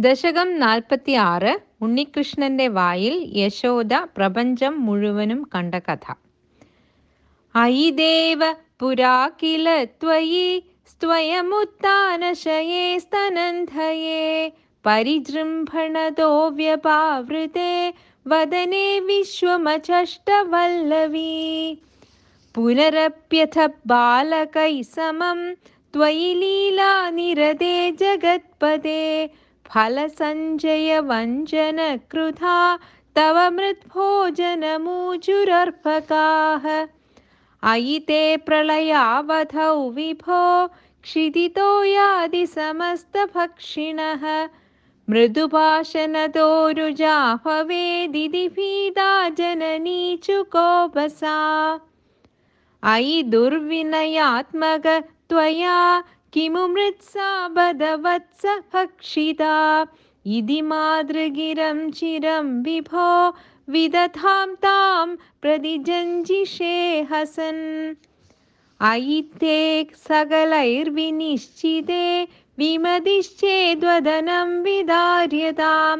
ദശകം 46 ഉണ്ണികൃഷ്ണന്റെ വായിൽ യശോദ പ്രപഞ്ചം മുഴുവനും കണ്ട കഥ. അയി ദേവ പുരാ കില ത്വയി സ്വയമുത്ഥാനശയേ സ്തനന്ധയേ പരിജൃംഭണതോ വ്യപാവൃതേ വദനേ വിശ്വമചഷ്ടവല്ലവീ പുനരപ്യഥ ബാലകൈ സമം ത്വയി ലീലാ നിരതേ ജഗത്പദേ ഫലസഞ്ജയ വഞ്ചന കൃതാ തവ മൃദ്ഭോജനമൂചുരർഭകാഃ അയി തേ പ്രളയാവധൗ വിഭോ ക്ഷിതിതോ യാതി സമസ്തഭക്ഷിണഃ മൃദുപാശനതോരുജാ ഭവേദിതി ഭീതാ ജനനീ ചുകോപസാ അയി ദുർവിനയാത്മക ത്വയാ കിമു മൃത്സാ ബദവത്സ ഭക്ഷിതാ ഇതി മാതൃഗിരം ചിരം വിഭോ വിദധാം താം പ്രതിജഞ്ജിഷേ ഹസൻ അയി തേ സകലൈർവിനിശ്ചിതേ വിമതിശ്ചേദ്വദനം വിദാര്യതാം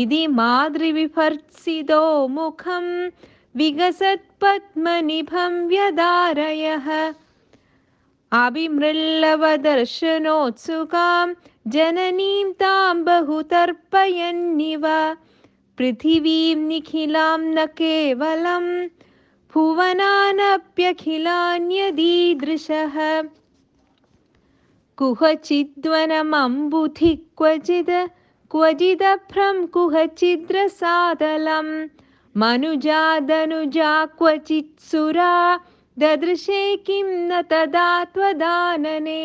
ഇതി മാതൃവിഭർത്സിതോ മുഖം വികസത്പദ്മനിഭം വ്യധാരയഃ അഭിമൃല്ലവദർശനോത്സുകാം ജനനീം താം ബഹുതർപ്പയന്നിവ പൃഥിവീം നിഖിലാം ന കേവലം ഭുവനാനപ്യഖിലാന്യദീദൃശഃ കുഹചിദ്വനമംബുധി ക്വചിദഭ്രം കുഹചിദ്രസാതലം മനുജാദനുജാ ക്വചിത്സുരാ ദദൃശേ കിം ന തദാ ത്വദാനനേ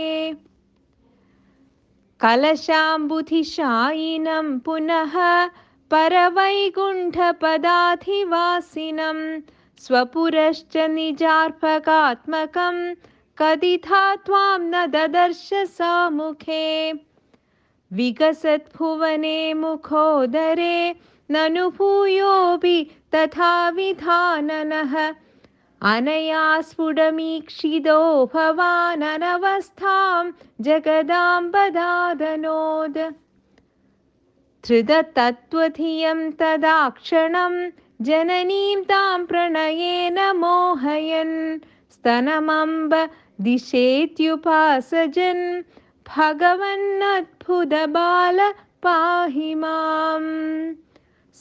കലശാംബുധിശായിനം പുനഃ പരവൈകുണ്ഠപദാധിവാസിനം സ്വപുരശ്ച നിജാർഭകാത്മകം കദിഥാ ത്വാം ന ദദർശ സാമുഖേ വികസദ്ഭുവനേ മുഖോദരേ നനു ഭൂയോപി തഥാ വിധാനനഃ അനയാ സ്ഫുടമീക്ഷിതോ ഭവാനനവസ്ഥാം ജഗദാംബദാദനോദ് ധൃതതത്ത്വധിയം തദാക്ഷണം ജനനീം താം പ്രണയേന മോഹയൻ സ്തനമംബ ദിശേത്യുപാസജൻ ഭഗവന്നദ്ഭുതബാല പാഹി മാം.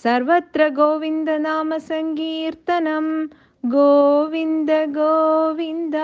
സർവത്ര ഗോവിന്ദനാമ സങ്കീർത്തനം. ഗോവിന്ദ ഗോവിന്ദ.